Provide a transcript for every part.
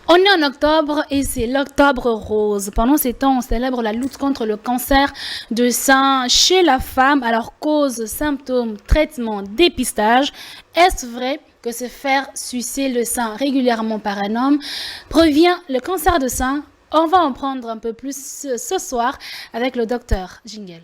On est en octobre et c'est l'octobre rose. Pendant ces temps, on célèbre la lutte contre le cancer de sein chez la femme. Alors, cause, symptômes, traitement, dépistage. Est-ce vrai que se faire sucer le sein régulièrement par un homme prévient le cancer de sein? On va en prendre un peu plus ce soir avec le docteur Jingle.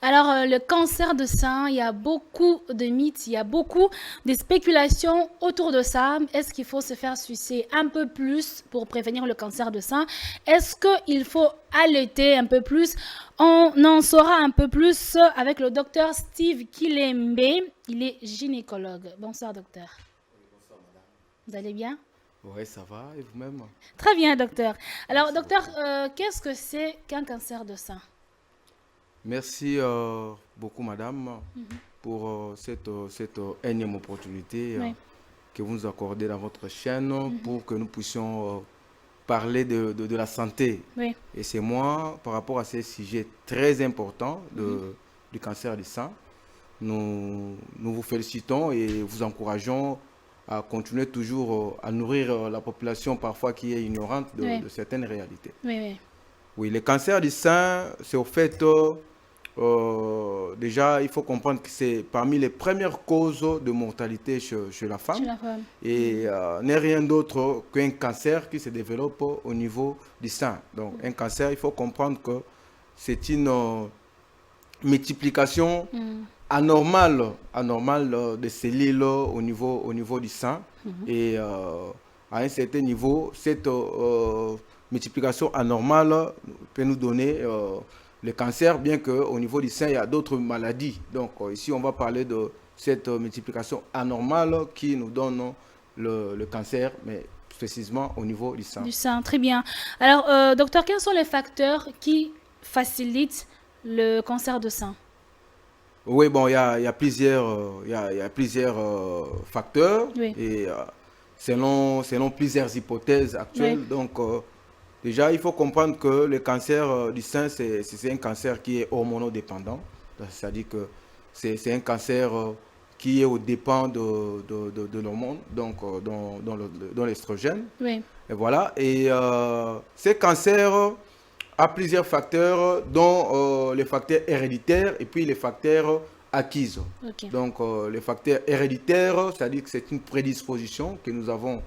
Alors, le cancer de sein, il y a beaucoup de mythes, il y a beaucoup de spéculations autour de ça. Est-ce qu'il faut se faire sucer un peu plus pour prévenir le cancer de sein? Est-ce qu'il faut allaiter un peu plus? On en saura un peu plus avec le docteur Steve Kilembe. Il est gynécologue. Bonsoir, docteur. Vous allez bien? Oui, ça va, et vous-même? Très bien, docteur. Alors, Merci docteur, beaucoup. qu'est-ce que c'est qu'un cancer de sein? Merci beaucoup, madame, pour cette énième opportunité Oui. que vous nous accordez dans votre chaîne pour que nous puissions parler de la santé. Oui. Et c'est moi, par rapport à ces sujets très importants du cancer du sein, nous vous félicitons et vous encourageons à continuer toujours à nourrir la population parfois qui est ignorante Oui. de certaines réalités. Oui, oui. Oui, le cancer du sein, c'est au fait, déjà, il faut comprendre que c'est parmi les premières causes de mortalité chez la Chez femme la femme. et n'est rien d'autre qu'un cancer qui se développe au niveau du sein. Donc, un cancer, il faut comprendre que c'est une multiplication anormale de cellules au niveau du sein. Et à un certain niveau, cette multiplication anormale peut nous donner le cancer, bien qu'au niveau du sein, il y a d'autres maladies. Donc ici, on va parler de cette multiplication anormale qui nous donne le cancer, mais précisément au niveau du sein. Du sein, très bien. Alors, docteur, quels sont les facteurs qui facilitent le cancer de sein? Oui, bon, il y a plusieurs, il y a plusieurs facteurs Oui, et selon plusieurs hypothèses oui. actuelles. Donc, déjà, il faut comprendre que le cancer du sein, c'est un cancer qui est hormonodépendant. C'est-à-dire que c'est un cancer qui est au dépend de l'hormone, donc dans l'estrogène. Oui. Et voilà. Et ces cancers a plusieurs facteurs, dont les facteurs héréditaires et puis les facteurs acquis. Ok. Donc, les facteurs héréditaires, c'est-à-dire que c'est une prédisposition que nous avons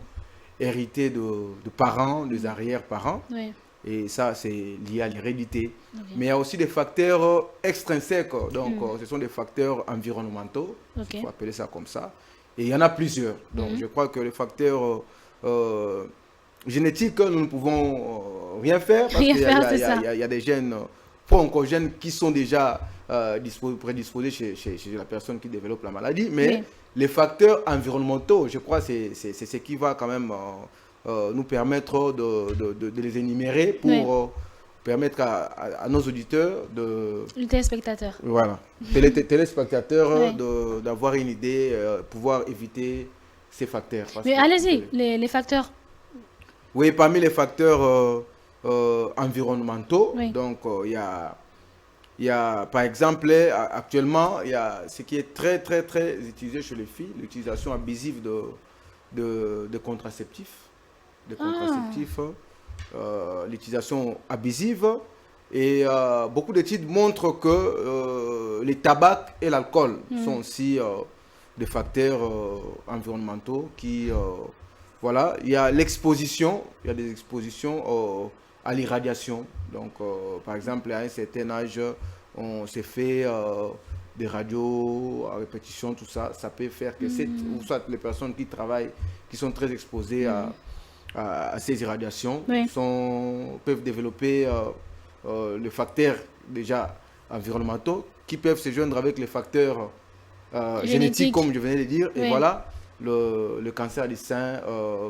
héritée de parents, des arrière-parents. Oui. Et ça, c'est lié à l'hérédité. Ok. Mais il y a aussi des facteurs extrinsèques. Donc, ce sont des facteurs environnementaux, Ok. il faut appeler ça comme ça. Et il y en a plusieurs. Donc, je crois que les facteurs génétiques, nous ne pouvons rien faire parce Rien qu'il faire, c'est ça. y a des gènes, pas encore gènes, qui sont déjà prédisposés chez la personne qui développe la maladie. Mais Oui. les facteurs environnementaux, je crois, c'est ce qui va quand même nous permettre de les énumérer Oui. pour permettre à nos auditeurs de, Le téléspectateur. voilà, téléspectateurs Oui. d'avoir une idée, pouvoir éviter ces facteurs. Parce Mais que, allez-y, les facteurs. oui, parmi les facteurs environnementaux, Oui. donc il y a, par exemple, actuellement, il y a ce qui est très utilisé chez les filles, l'utilisation abusive de contraceptifs, de Ah. contraceptifs, l'utilisation abusive. Et beaucoup d'études montrent que les tabacs et l'alcool sont aussi des facteurs environnementaux qui, voilà, il y a l'exposition, il y a des expositions à l'irradiation. Donc, par exemple, à un certain âge, on s'est fait des radios à répétition, tout ça, ça peut faire que ou soit les personnes qui travaillent, qui sont très exposées à ces irradiations, Oui. peuvent développer les facteurs déjà environnementaux qui peuvent se joindre avec les facteurs génétiques, Génétique. comme je venais de dire. Et Oui. voilà, le cancer du sein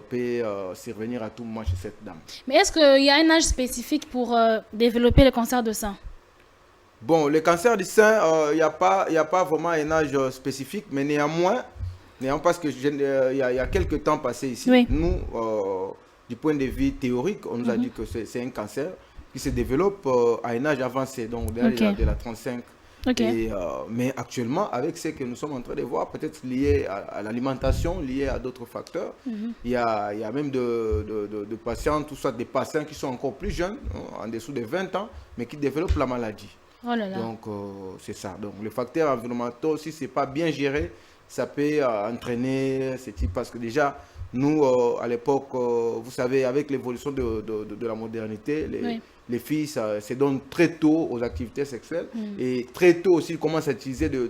peut survenir à tout moment chez cette dame. Mais est-ce qu'il y a un âge spécifique pour développer le cancer de sein? Bon, le cancer du sein, il n'y a pas vraiment un âge spécifique, mais néanmoins, Néanmoins, parce que il y a quelques temps passés ici, Oui. nous, du point de vue théorique, on nous a dit que c'est un cancer qui se développe à un âge avancé, donc de la 35. Ok. Mais actuellement, avec ce que nous sommes en train de voir, peut-être lié à l'alimentation, lié à d'autres facteurs, il y a même de patients, tout ça, des patients qui sont encore plus jeunes, en dessous de 20 ans, mais qui développent la maladie. Oh là là. Donc, c'est ça. Donc, les facteurs environnementaux, si ce n'est pas bien géré, ça peut entraîner ce type. Parce que déjà, nous, à l'époque, vous savez, avec l'évolution de la modernité, les filles se donnent très tôt aux activités sexuelles. Et très tôt aussi, ils commencent à utiliser des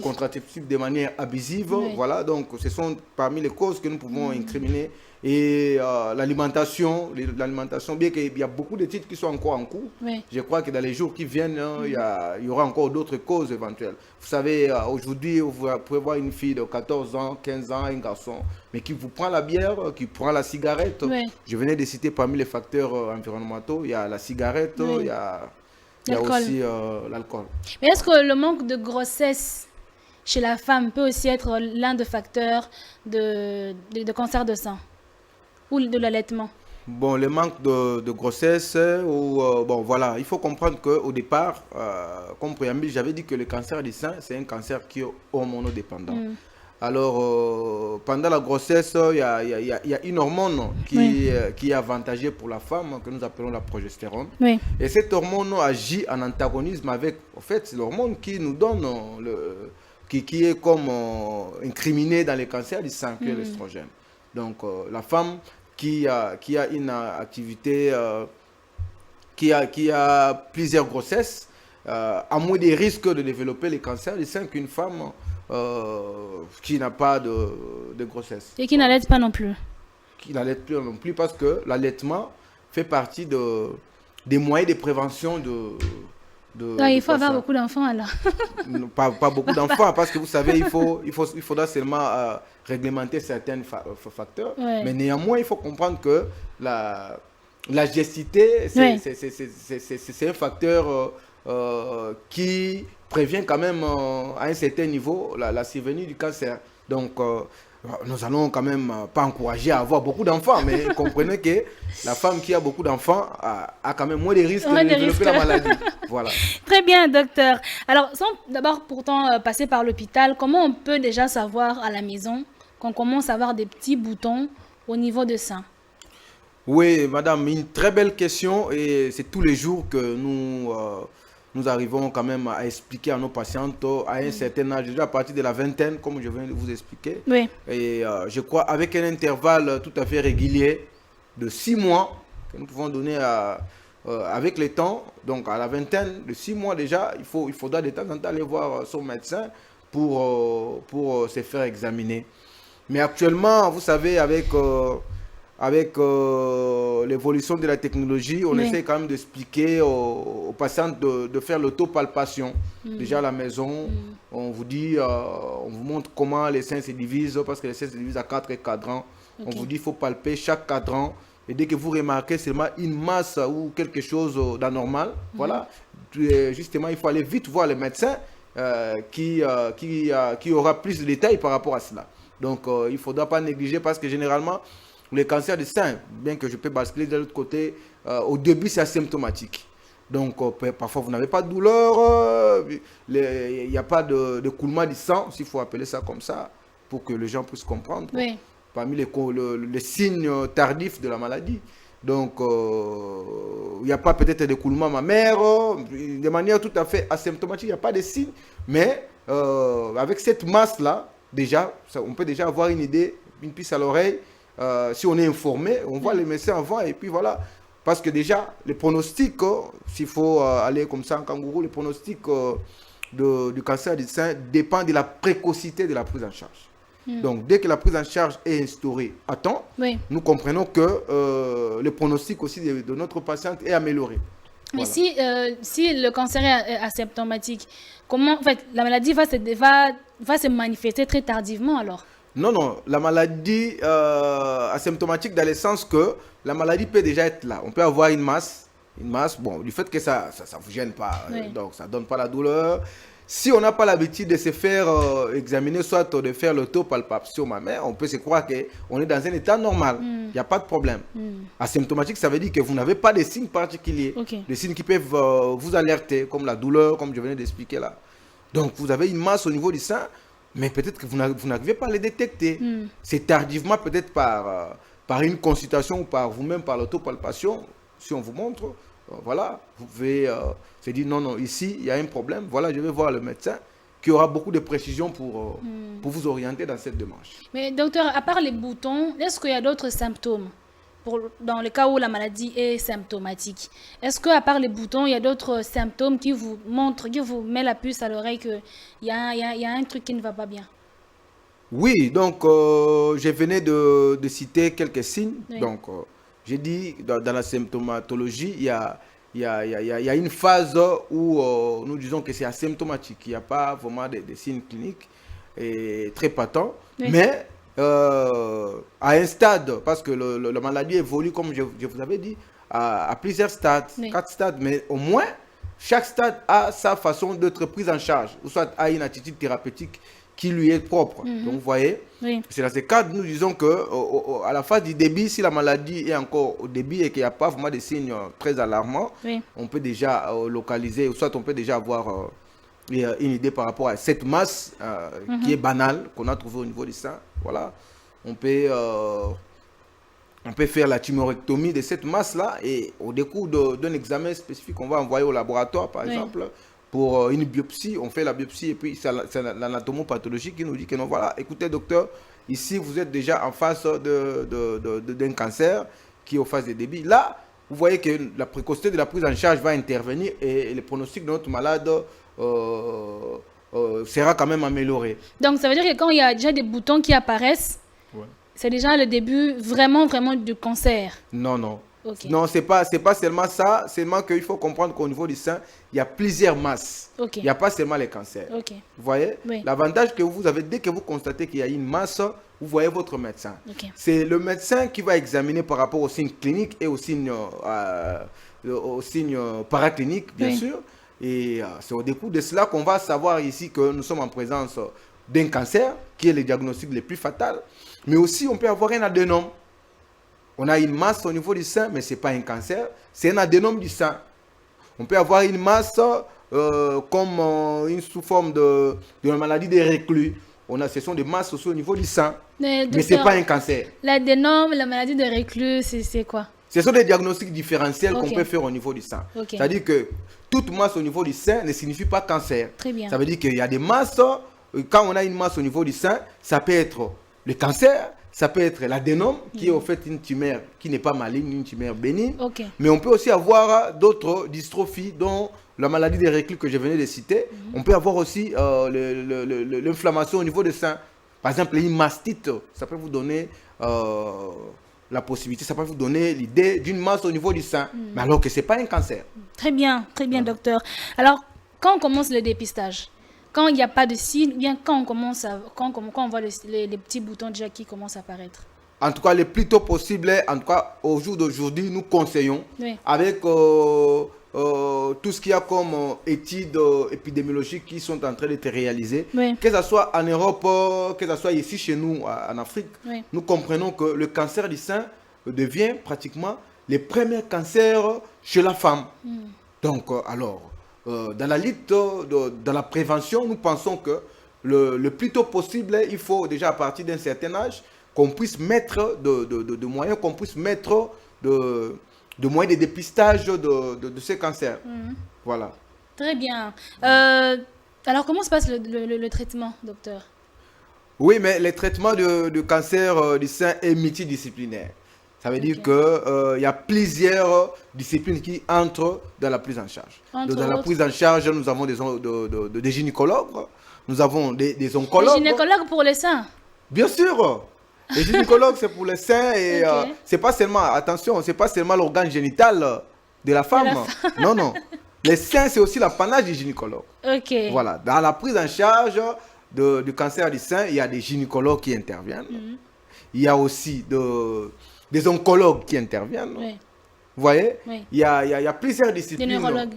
contraceptifs de manière abusive. Voilà, donc ce sont parmi les causes que nous pouvons incriminer. Et l'alimentation, bien qu'il y a beaucoup de titres qui sont encore en cours, je crois que dans les jours qui viennent, il y aura encore d'autres causes éventuelles. Vous savez, aujourd'hui, vous pouvez voir une fille de 14 ans, 15 ans, un garçon, mais qui vous prend la bière, qui prend la cigarette. Je venais de citer parmi les facteurs environnementaux, il y a la cigarette, il y a aussi l'alcool. Mais est-ce que le manque de grossesse chez la femme peut aussi être l'un des facteurs de cancer de sein ou de l'allaitement? Bon, le manque de grossesse, bon voilà, il faut comprendre qu'au départ, comme préambule, j'avais dit que le cancer du sein, c'est un cancer qui est hormonodépendant. Alors, pendant la grossesse, il y a une hormone qui est avantagée pour la femme, que nous appelons la progestérone. Et cette hormone agit en antagonisme avec, en fait, c'est l'hormone qui nous donne, qui est comme incriminée dans les cancers du sein, qui est l'estrogène. Donc, la femme qui a une activité, qui a plusieurs grossesses, a moins des risques de développer les cancers du sein qu'une femme qui n'a pas de grossesse. Et qui n'allait pas non plus. Qui n'allait plus non plus, parce que l'allaitement fait partie des moyens de prévention il faut avoir beaucoup d'enfants alors. pas beaucoup d'enfants, parce que vous savez, il faudra seulement réglementer certains facteurs. Mais néanmoins, il faut comprendre que la gestité, c'est un facteur qui prévient quand même à un certain niveau la survenue du cancer. Donc, nous allons quand même pas encourager à avoir beaucoup d'enfants, mais comprenez que la femme qui a beaucoup d'enfants a quand même moins de risques de développer la maladie. Voilà. Très bien, docteur. Alors, sans d'abord pourtant passer par l'hôpital, comment on peut déjà savoir à la maison qu'on commence à avoir des petits boutons au niveau de sein? Oui, madame, une très belle question, et c'est tous les jours que nous arrivons quand même à expliquer à nos patientes à un certain âge, déjà à partir de la vingtaine, comme je viens de vous expliquer. Et je crois avec un intervalle tout à fait régulier de 6 mois que nous pouvons donner avec le temps. Donc à la vingtaine de 6 mois déjà, il faudra de temps en temps aller voir son médecin pour se faire examiner. Mais actuellement, vous savez, avec l'évolution de la technologie, on essaie quand même d'expliquer aux patients de faire l'autopalpation. Déjà à la maison, on vous dit, on vous montre comment les seins se divisent, parce que les seins se divisent à 4 cadrans. On vous dit qu'il faut palper chaque cadran. Et dès que vous remarquez seulement une masse ou quelque chose d'anormal, voilà, justement, il faut aller vite voir le médecin qui aura plus de détails par rapport à cela. Donc, il ne faudra pas négliger, parce que généralement, le cancer du sein, bien que je peux basculer de l'autre côté, au début, c'est asymptomatique. Donc, parfois, vous n'avez pas de douleur, il n'y a pas de coulement du sang, s'il faut appeler ça comme ça, pour que les gens puissent comprendre. Parmi les signes tardifs de la maladie. Donc, il n'y a pas peut-être de coulement mammaire, de manière tout à fait asymptomatique, il n'y a pas de signes. Mais avec cette masse-là, déjà, on peut déjà avoir une idée, une piste à l'oreille. Si on est informé, on voit les médecins avant, et puis voilà. Parce que déjà, les pronostics, s'il faut aller comme ça en kangourou, les pronostics du cancer du sein dépendent de la précocité de la prise en charge. Donc, dès que la prise en charge est instaurée à temps, nous comprenons que le pronostic aussi de notre patiente est amélioré. Mais voilà. Si le cancer est asymptomatique, comment, en fait, la maladie va se manifester très tardivement alors? Non, la maladie asymptomatique dans le sens que la maladie peut déjà être là. On peut avoir une masse, bon, du fait que ça ne vous gêne pas, donc ça ne donne pas la douleur. Si on n'a pas l'habitude de se faire examiner, soit de faire l'autopalpation mammaire, on peut se croire qu'on est dans un état normal. Il n'y a pas de problème. Asymptomatique, ça veut dire que vous n'avez pas de signes particuliers. Des signes qui peuvent vous alerter, comme la douleur, comme je venais d'expliquer là. Donc, vous avez une masse au niveau du sein, mais peut-être que vous n'arrivez pas à les détecter. C'est tardivement, peut-être par une consultation ou par vous-même, par l'autopalpation, si on vous montre. Voilà, vous pouvez se dire non, ici, il y a un problème. Voilà, je vais voir le médecin qui aura beaucoup de précision pour vous orienter dans cette démarche. Mais docteur, à part les boutons, est-ce qu'il y a d'autres symptômes dans le cas où la maladie est symptomatique? Est-ce qu'à part les boutons, il y a d'autres symptômes qui vous montrent, qui vous met la puce à l'oreille qu'il y a un truc qui ne va pas bien? Oui, donc je venais de citer quelques signes. Oui. Donc, j'ai dit, dans la symptomatologie, il y a une phase où nous disons que c'est asymptomatique. Il n'y a pas vraiment de signes cliniques très patents. Oui. Mais à un stade, parce que la maladie évolue, comme je vous avais dit, à plusieurs stades, Oui. 4 stades. Mais au moins, chaque stade a sa façon d'être prise en charge, ou soit a une attitude thérapeutique qui lui est propre. Donc, vous voyez, Oui. c'est dans ce cadre, nous disons que à la phase du début, si la maladie est encore au début et qu'il n'y a pas vraiment de signes très alarmants, Oui. on peut déjà localiser, ou soit on peut déjà avoir une idée par rapport à cette masse qui est banale, qu'on a trouvée au niveau du sein. Voilà. On peut faire la tumorectomie de cette masse-là et au décours d'un examen spécifique, on va envoyer au laboratoire, par Oui. exemple, pour une biopsie. On fait la biopsie et puis c'est l'anatomopathologie qui nous dit que non, voilà, écoutez docteur, ici vous êtes déjà en face d'un cancer qui est aux phases de début. Là, vous voyez que la précocité de la prise en charge va intervenir et le pronostic de notre malade sera quand même amélioré. Donc, ça veut dire que quand il y a déjà des boutons qui apparaissent, c'est déjà le début vraiment du cancer. Non, non. Ok. Non, c'est pas seulement ça, seulement qu'il faut comprendre qu'au niveau du sein, il y a plusieurs masses. Ok. Il n'y a pas seulement les cancers. Ok. Vous voyez? Oui. L'avantage que vous avez, dès que vous constatez qu'il y a une masse, vous voyez votre médecin. Ok. C'est le médecin qui va examiner par rapport aux signes cliniques et aux signes paracliniques, bien Oui. sûr. Et c'est au décours de cela qu'on va savoir ici que nous sommes en présence d'un cancer, qui est le diagnostic le plus fatal. Mais aussi, on peut avoir un adénome. On a une masse au niveau du sein, mais ce n'est pas un cancer, c'est un adénome du sein. On peut avoir une masse comme une sous forme de maladie des reclus. Ce sont des masses aussi au niveau du sein, mais ce n'est pas un cancer. L'adénome, la maladie de reclus, c'est quoi? Ce sont des diagnostics différentiels Ok. qu'on peut faire au niveau du sein. Ok. C'est-à-dire que toute masse au niveau du sein ne signifie pas cancer. Très bien. Ça veut dire qu'il y a des masses, quand on a une masse au niveau du sein, ça peut être le cancer, ça peut être l'adénome, qui est au fait une tumeur qui n'est pas maligne, une tumeur bénigne. Ok. Mais on peut aussi avoir d'autres dystrophies, dont la maladie des reclus que je venais de citer. On peut avoir aussi l'inflammation au niveau des seins. Par exemple, une mastite, ça peut vous donner la possibilité, ça peut vous donner l'idée d'une masse au niveau du sein, mais alors que ce n'est pas un cancer. Très bien, docteur. Alors, quand on commence le dépistage, quand il n'y a pas de signe, bien quand on voit les petits boutons déjà qui commencent à apparaître? En tout cas, le plus tôt possible, en tout cas, au jour d'aujourd'hui, nous conseillons, Oui. avec tout ce qu'il y a comme études épidémiologiques qui sont en train d'être réalisées, Oui. que ce soit en Europe, que ce soit ici chez nous, en Afrique, Oui. nous comprenons que le cancer du sein devient pratiquement le premier cancer chez la femme. Donc, dans la lutte, dans la prévention, nous pensons que le plus tôt possible, il faut déjà à partir d'un certain âge qu'on puisse mettre de moyens, qu'on puisse mettre de moyens de dépistage de ces cancers. Voilà. Très bien. Alors, comment se passe le traitement, docteur? Oui, mais le traitement du cancer du sein est multidisciplinaire. Ça veut dire qu'il y a plusieurs disciplines qui entrent dans la prise en charge. Dans la prise en charge, nous avons des gynécologues, nous avons des oncologues. Les gynécologues pour les seins? Bien sûr. Les gynécologues, c'est pour les seins et c'est pas seulement, attention, c'est pas seulement l'organe génital de la femme. Non, non. Les seins, c'est aussi l'apanage du gynécologue. Ok. Voilà. Dans la prise en charge du cancer du sein, il y a des gynécologues qui interviennent. Il y a aussi des oncologues qui interviennent. Oui. Vous voyez? Oui. Il y a plusieurs disciplines. Des neurologues.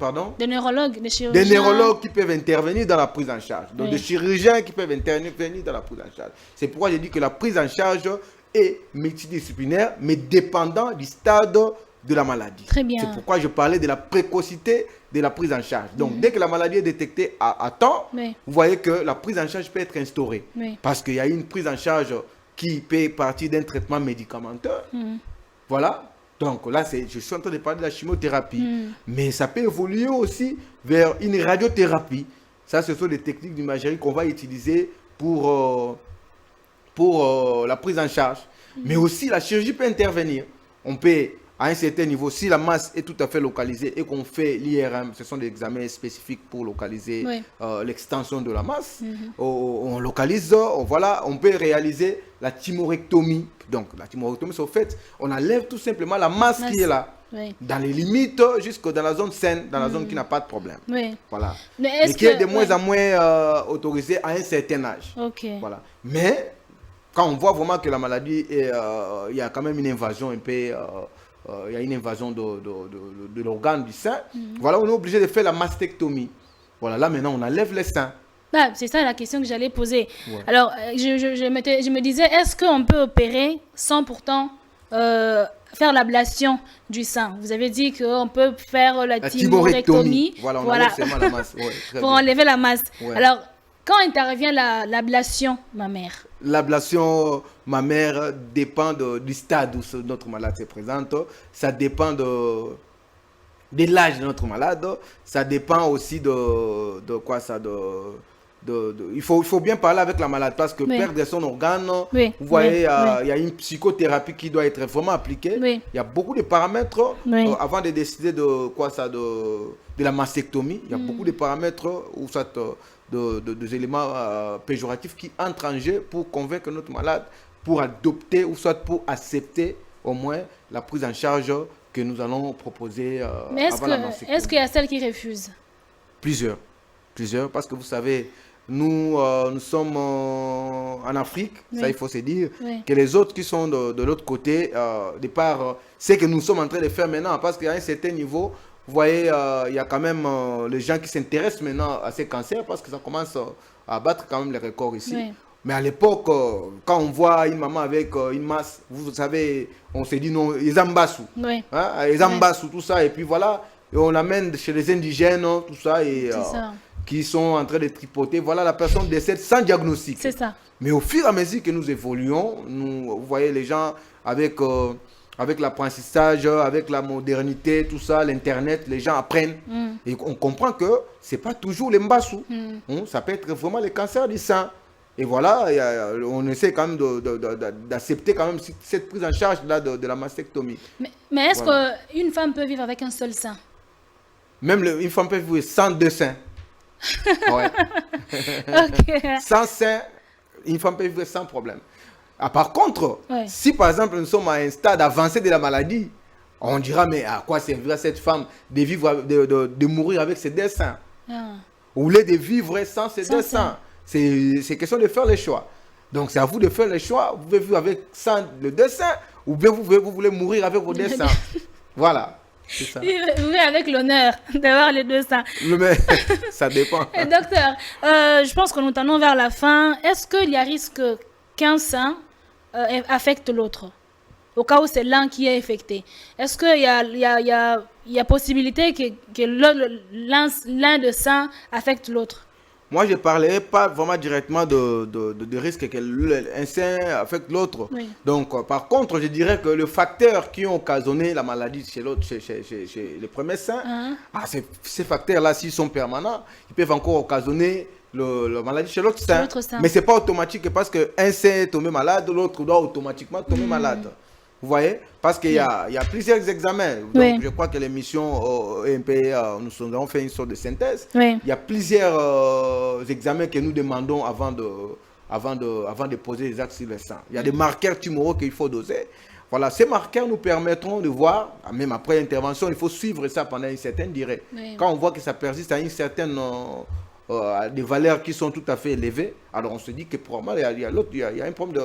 Pardon? Des neurologues, des chirurgiens. Des neurologues qui peuvent intervenir dans la prise en charge. Donc, Oui. des chirurgiens qui peuvent intervenir dans la prise en charge. C'est pourquoi je dis que la prise en charge est multidisciplinaire, mais dépendant du stade de la maladie. Très bien. C'est pourquoi je parlais de la précocité de la prise en charge. Donc, dès que la maladie est détectée à temps, Oui. vous voyez que la prise en charge peut être instaurée. Oui. Parce qu'il y a une prise en charge qui peut partir d'un traitement médicamenteux. Voilà. Donc là, je suis en train de parler de la chimiothérapie. Mais ça peut évoluer aussi vers une radiothérapie. Ça, ce sont des techniques d'imagerie qu'on va utiliser pour la prise en charge. Mais aussi, la chirurgie peut intervenir. On peut, à un certain niveau, si la masse est tout à fait localisée et qu'on fait l'IRM, ce sont des examens spécifiques pour localiser Oui. l'extension de la masse, on localise, on peut réaliser la thymorectomie. Donc, la thymorectomie, c'est au fait, on enlève tout simplement la masse qui est là, Oui. dans les limites, jusque dans la zone saine, dans la zone qui n'a pas de problème. Oui. Voilà. Mais Et qui est de moins en moins autorisée à un certain âge. Ok. Voilà. Mais quand on voit vraiment que la maladie, il y a quand même une invasion un peu, il y a une invasion de l'organe du sein, voilà, on est obligé de faire la mastectomie. Voilà, là maintenant on enlève les seins. Ah, c'est ça la question que j'allais poser. Ouais. Alors, je me disais, est-ce qu'on peut opérer sans pourtant faire l'ablation du sein? Vous avez dit qu'on peut faire la thymorectomie. Voilà, on enlève seulement la masse. Ouais, très pour bien. enlever la masse. Ouais. Alors, quand intervient l'ablation mammaire? L'ablation mammaire dépend du stade où notre malade se présente. Ça dépend de l'âge de notre malade. Ça dépend aussi de quoi ça, il faut bien parler avec la malade parce que Oui. perdre son organe, Oui, vous voyez, oui, il y a une psychothérapie qui doit être vraiment appliquée. Oui. Il y a beaucoup de paramètres Oui. avant de décider de la mastectomie. Il y a beaucoup de paramètres ou soit des éléments péjoratifs qui entrent en jeu pour convaincre notre malade pour adopter ou soit pour accepter au moins la prise en charge que nous allons proposer Mais avant la mastectomie. est-ce qu'il y a celles qui refusent? Plusieurs, parce que vous savez, nous sommes en Afrique, Oui. ça il faut se dire, Oui. que les autres qui sont de l'autre côté, de par ce que nous sommes en train de faire maintenant, parce qu'à un certain niveau, vous voyez, il y a quand même les gens qui s'intéressent maintenant à ces cancers, parce que ça commence à battre quand même les records ici. Oui. Mais à l'époque, quand on voit une maman avec une masse, vous savez, on se dit non, ils embassent. Oui. Hein, ils embassent tout ça, et puis voilà, et on l'amène chez les indigènes, tout ça, et C'est ça. qui sont en train de tripoter. Voilà, la personne décède sans diagnostic. C'est ça. Mais au fur et à mesure que nous évoluons, vous voyez les gens avec l'apprentissage, avec la modernité, tout ça, l'internet, les gens apprennent. Et on comprend que c'est pas toujours les mbassou. Ça peut être vraiment le cancer du sein. Et voilà, on essaie quand même d'accepter quand même cette prise en charge là de la mastectomie. Mais est-ce Voilà. qu'une femme peut vivre avec un seul sein? Même une femme peut vivre sans deux seins. Ouais. Ok. Sans sein, une femme peut vivre sans problème. Ah, par contre, Ouais. si par exemple nous sommes à un stade avancé de la maladie, on dira mais à quoi servira cette femme de vivre, de mourir avec ses deux seins? Ah. Ou lieu de vivre sans ses Sans deux sein. seins? C'est question de faire les choix. Donc c'est à vous de faire les choix. Vous pouvez vivre avec sans le deux seins, ou bien vous voulez mourir avec vos deux seins. Voilà. C'est ça. Oui, avec l'honneur d'avoir les deux seins. Mais ça dépend. Et docteur, je pense que nous tendons vers la fin. Est-ce qu'il y a risque qu'un sein affecte l'autre? Au cas où c'est l'un qui est affecté. Est-ce qu'il y a possibilité que l'un de sein affecte l'autre? Moi, je ne parlais pas vraiment directement de risque qu'un sein affecte l'autre. Oui. Donc, par contre, je dirais que le facteur qui a occasionné la maladie chez l'autre, chez le premier sein, ces facteurs-là, s'ils sont permanents, ils peuvent encore occasionner la maladie chez l'autre sein. L'autre sein. Mais ce n'est pas automatique parce qu'un sein est tombé malade, l'autre doit automatiquement tomber malade. Vous voyez? Parce qu'il y a plusieurs examens. Donc, Oui. je crois que l'émission EMPA, nous avons fait une sorte de synthèse. Oui. Il y a plusieurs examens que nous demandons avant de poser les actes sur le sang. Il y a des marqueurs tumoraux qu'il faut doser. Voilà, ces marqueurs nous permettront de voir, même après l'intervention, il faut suivre ça pendant une certaine durée. Oui. Quand on voit que ça persiste à une certaine à des valeurs qui sont tout à fait élevées, alors on se dit que probablement il y a un problème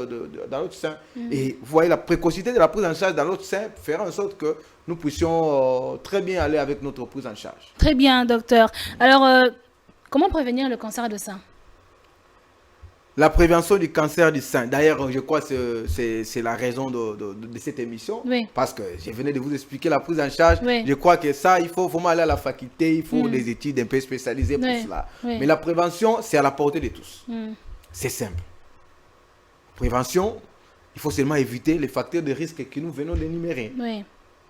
dans l'autre sein. Et vous voyez, la précocité de la prise en charge dans l'autre sein fera en sorte que nous puissions très bien aller avec notre prise en charge. Très bien, docteur. Alors, comment prévenir le cancer de sein? La prévention du cancer du sein. D'ailleurs, je crois que c'est la raison de cette émission. Oui. Parce que je venais de vous expliquer la prise en charge. Oui. Je crois que ça, il faut vraiment aller à la faculté. Il faut des études un peu spécialisées pour cela. Oui. Mais la prévention, c'est à la portée de tous. C'est simple. Prévention, il faut seulement éviter les facteurs de risque que nous venons d'énumérer. Oui.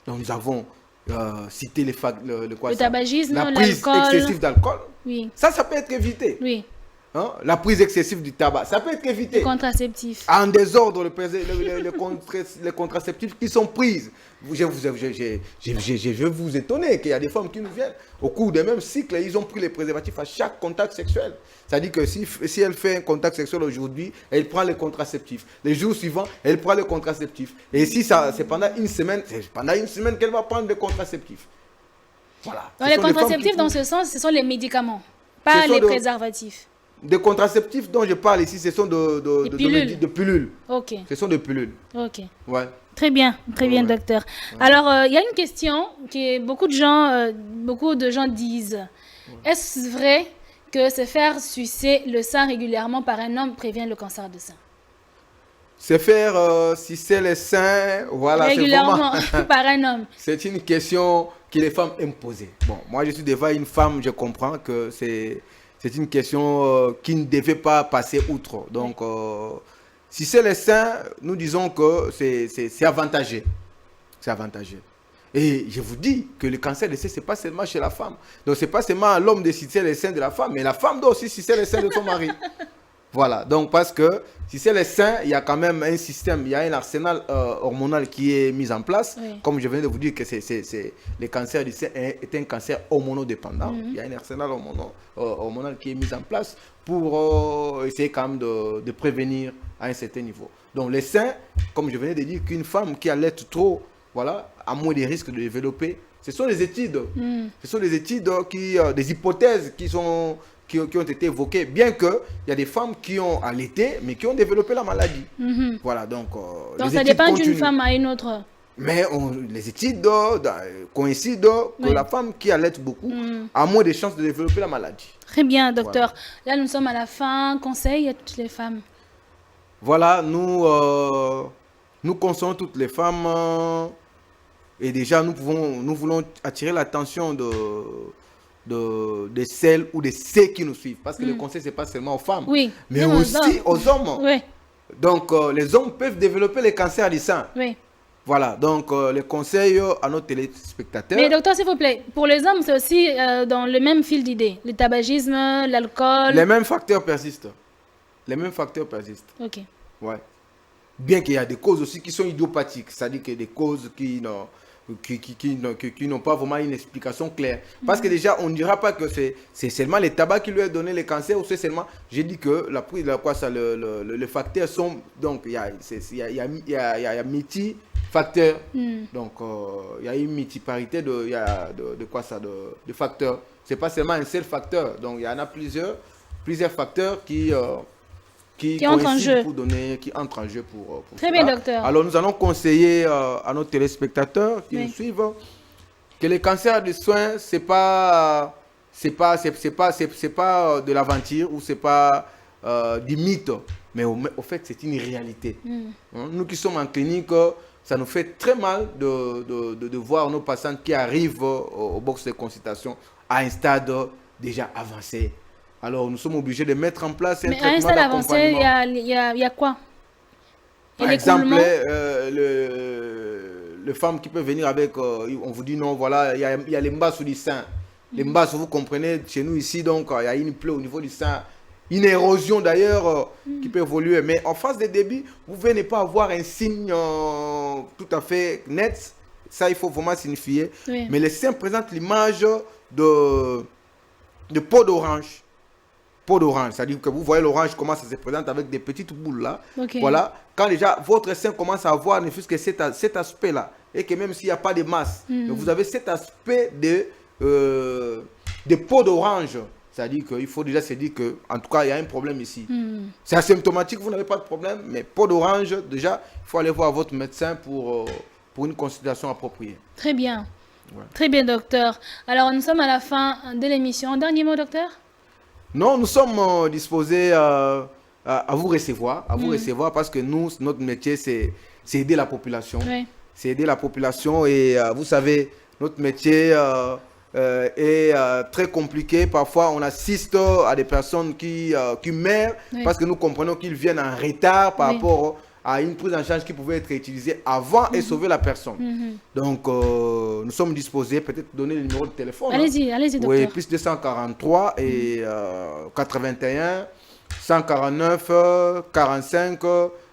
Donc, nous avons cité le tabagisme, la prise l'alcool. excessive d'alcool. Oui. Ça peut être évité. Oui. Hein? La prise excessive du tabac, ça peut être évité. Les contraceptifs. En désordre, les contraceptifs qui sont prises. Je vais vous étonner qu'il y a des femmes qui nous viennent. Au cours des mêmes cycles, ils ont pris les préservatifs à chaque contact sexuel. C'est-à-dire que si elle fait un contact sexuel aujourd'hui, elle prend les contraceptifs. Les jours suivants, elle prend les contraceptifs. Et si c'est pendant une semaine, qu'elle va prendre les contraceptifs. Voilà. Donc, les contraceptifs, dans ce sens, ce sont les médicaments, pas les préservatifs. Des contraceptifs dont je parle ici, ce sont de pilules. Ok. Ce sont des pilules. Ok. Ouais. Très bien, docteur. Alors, il y a une question que beaucoup de gens disent. Est-ce vrai que se faire sucer le sein régulièrement par un homme prévient le cancer de sein? Se faire sucer le sein, voilà. Régulièrement par un homme. C'est une question que les femmes aiment poser. Bon, moi je suis devant une femme, je comprends que c'est une question qui ne devait pas passer outre. Donc, si c'est le sein, nous disons que c'est avantageux. C'est avantageux. Et je vous dis que le cancer de sein, ce n'est pas seulement chez la femme. Donc, ce n'est pas seulement à l'homme de sucer le sein de la femme, mais la femme doit aussi sucer le sein de son mari. Voilà. Donc, parce que si c'est le sein, il y a quand même un système, il y a un arsenal hormonal qui est mis en place. Oui. Comme je viens de vous dire que le cancer du sein est un cancer hormonodépendant. Il y a un arsenal hormonal qui est mis en place pour essayer quand même de prévenir à un certain niveau. Donc, le sein, comme je venais de dire, qu'une femme qui allait trop, voilà, a moins de risques de développer. Ce sont des études. Ce sont des études, des hypothèses qui ont été évoquées, bien qu'il y a des femmes qui ont allaité, mais qui ont développé la maladie. Voilà, donc ça dépend d'une femme à une autre. Mais les études coïncident que la femme qui allaite beaucoup a moins de chances de développer la maladie. Très bien, docteur. Voilà. Là, nous sommes à la fin. Conseil à toutes les femmes. Voilà, nous conseillons toutes les femmes et déjà nous voulons attirer l'attention de celles ou de ceux qui nous suivent. Parce que le conseil, ce n'est pas seulement aux femmes, mais aussi aux hommes. Oui. Donc, les hommes peuvent développer le cancer du sein. Oui. Voilà, donc les conseils à nos téléspectateurs. Mais docteur, s'il vous plaît, pour les hommes, c'est aussi dans le même fil d'idées. Le tabagisme, l'alcool. Les mêmes facteurs persistent. Ok. Ouais. Bien qu'il y a des causes aussi qui sont idiopathiques, c'est-à-dire que des causes qui n'ont pas vraiment une explication claire. Parce que déjà, on ne dira pas que c'est seulement le tabac qui lui a donné le cancer, ou c'est seulement, j'ai dit que le facteur sont, donc il y a multi-facteurs, donc il y a une multiparité de facteurs. C'est pas seulement un seul facteur, donc il y en a plusieurs facteurs qui entrent en jeu pour Très bien, docteur. Alors, nous allons conseiller à nos téléspectateurs qui nous suivent que le cancer du sein, c'est pas de l'aventure ou c'est pas du mythe, mais au fait, c'est une réalité. Nous qui sommes en clinique, ça nous fait très mal de voir nos patients qui arrivent au box de consultation à un stade déjà avancé. Alors, nous sommes obligés de mettre en place un traitement d'accompagnement. Mais à un stade avancé, il y a quoi? Par exemple, les femmes qui peuvent venir avec, on vous dit non, voilà, il y a les mbasses du sein. Les mbasses, vous comprenez, chez nous ici, donc, il y a une plaie au niveau du sein. Une érosion d'ailleurs qui peut évoluer. Mais en phase de début, vous ne venez pas avoir un signe tout à fait net. Ça, il faut vraiment signifier. Oui. Mais les seins présentent l'image de peau d'orange. Peau d'orange, c'est-à-dire que vous voyez l'orange comment ça se présente avec des petites boules là. Okay. Voilà, quand déjà votre sein commence à avoir ne fût-ce que cet aspect-là, et que même s'il n'y a pas de masse, vous avez cet aspect de peau d'orange. C'est-à-dire qu'il faut déjà se dire que, en tout cas, il y a un problème ici. C'est asymptomatique, vous n'avez pas de problème, mais peau d'orange, déjà, il faut aller voir votre médecin pour une consultation appropriée. Très bien. Ouais. Très bien, docteur. Alors, nous sommes à la fin de l'émission. Dernier mot, docteur? Non, nous sommes disposés à vous recevoir, parce que nous, notre métier, c'est aider la population. Oui. C'est aider la population et vous savez, notre métier est très compliqué. Parfois, on assiste à des personnes qui meurent parce que nous comprenons qu'ils viennent en retard par rapport à une prise en charge qui pouvait être utilisée avant et sauver la personne. Donc, nous sommes disposés, peut-être donner le numéro de téléphone. Allez-y, allez-y, docteur. Oui, plus 243 et 81 149 45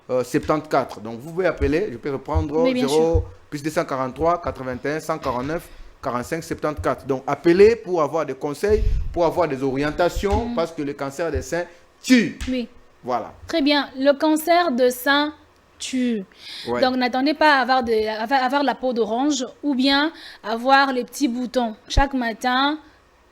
74. Donc, vous pouvez appeler, je peux reprendre 0 plus 243 81 149 45 74. Donc, appelez pour avoir des conseils, pour avoir des orientations, parce que le cancer des seins tue. Oui. Voilà. Très bien. Le cancer de sein tue. Ouais. Donc, n'attendez pas à avoir la peau d'orange ou bien avoir les petits boutons. Chaque matin,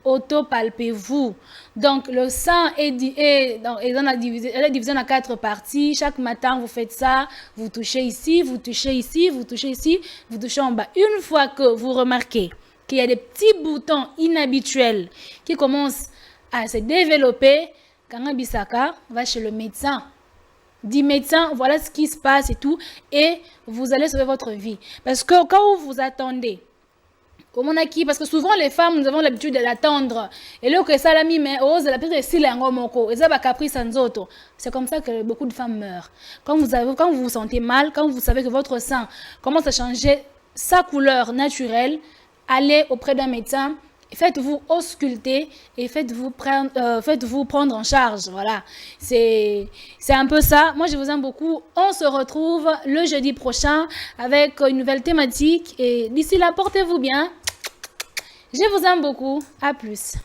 auto-palpez-vous. Donc, le sein elle est divisé en 4 parties. Chaque matin, vous faites ça. Vous touchez ici, vous touchez ici, vous touchez ici, vous touchez en bas. Une fois que vous remarquez qu'il y a des petits boutons inhabituels qui commencent à se développer, Kanga Bisaka va chez le médecin. Dit médecin, voilà ce qui se passe et tout, et vous allez sauver votre vie. Parce que quand vous attendez, comme on a qui, parce que souvent les femmes, nous avons l'habitude de l'attendre. Et là, que ça l'a mis, mais ose la pire c'est l'angomoko. Et ça va caprice sans autre. C'est comme ça que beaucoup de femmes meurent. Quand vous vous sentez mal, quand vous savez que votre sang commence à changer sa couleur naturelle, allez auprès d'un médecin. Faites-vous ausculter et faites-vous prendre en charge. Voilà, c'est un peu ça. Moi, je vous aime beaucoup. On se retrouve le jeudi prochain avec une nouvelle thématique. Et d'ici là, portez-vous bien. Je vous aime beaucoup. À plus.